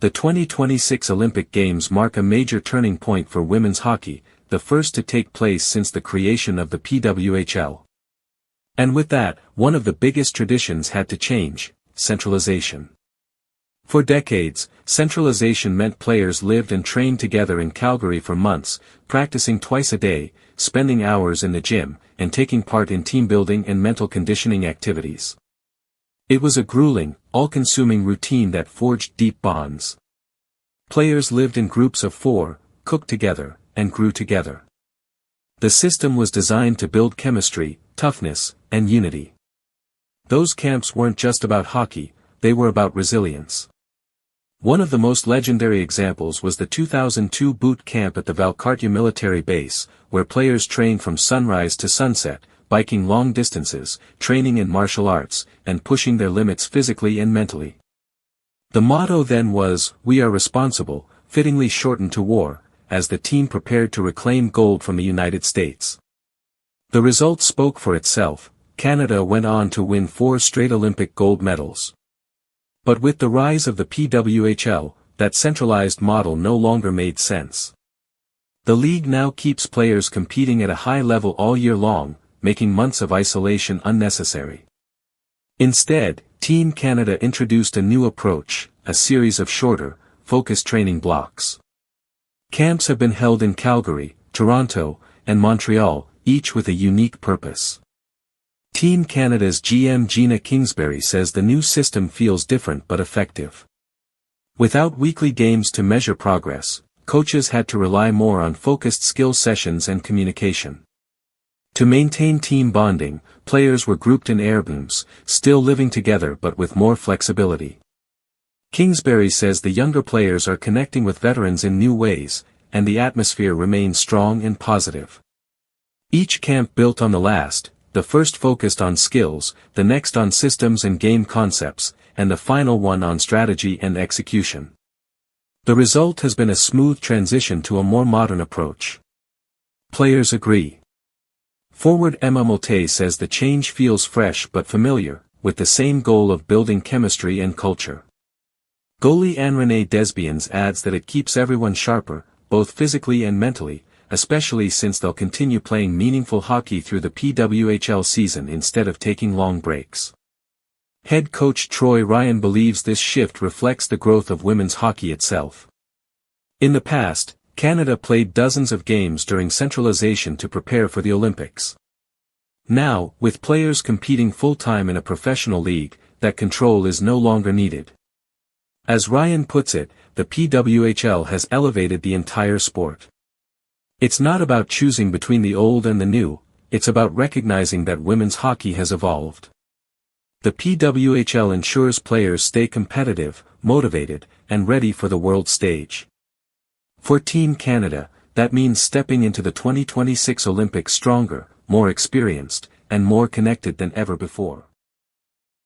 The 2026 Olympic Games mark a major turning point for women's hockey, the first to take place since the creation of the PWHL. And with that, one of the biggest traditions had to change: centralization. For decades, centralization meant players lived and trained together in Calgary for months, practicing twice a day, spending hours in the gym, and taking part in team building and mental conditioning activities. It was a grueling, all-consuming routine that forged deep bonds. Players lived in groups of 4, cooked together, and grew together. The system was designed to build chemistry, toughness, and unity. Those camps weren't just about hockey, they were about resilience. One of the most legendary examples was the 2002 boot camp at the Valcartier military base, where players trained from sunrise to sunset, biking long distances, training in martial arts, and pushing their limits physically and mentally. The motto then was, "We are responsible," fittingly shortened to WAR, as the team prepared to reclaim gold from the United States. The result spoke for itself. Canada went on to win 4 straight Olympic gold medals. But with the rise of the PWHL, that centralized model no longer made sense. The league now keeps players competing at a high level all year long, making months of isolation unnecessary. Instead, Team Canada introduced a new approach, a series of shorter, focused training blocks. Camps have been held in Calgary, Toronto, and Montreal, each with a unique purpose. Team Canada's GM Gina Kingsbury says the new system feels different but effective. Without weekly games to measure progress, coaches had to rely more on focused skill sessions and communication. To maintain team bonding, players were grouped in airbooms, still living together but with more flexibility. Kingsbury says the younger players are connecting with veterans in new ways, and the atmosphere remains strong and positive. Each camp built on the last, the first focused on skills, the next on systems and game concepts, and the final one on strategy and execution. The result has been a smooth transition to a more modern approach. Players agree. Forward Emma Maltais says the change feels fresh but familiar, with the same goal of building chemistry and culture. Goalie Ann-Renee Desbiens adds that it keeps everyone sharper, both physically and mentally, especially since they'll continue playing meaningful hockey through the PWHL season instead of taking long breaks. Head coach Troy Ryan believes this shift reflects the growth of women's hockey itself. In the past, Canada played dozens of games during centralization to prepare for the Olympics. Now, with players competing full-time in a professional league, that control is no longer needed. As Ryan puts it, the PWHL has elevated the entire sport. It's not about choosing between the old and the new, it's about recognizing that women's hockey has evolved. The PWHL ensures players stay competitive, motivated, and ready for the world stage. For Team Canada, that means stepping into the 2026 Olympics stronger, more experienced, and more connected than ever before.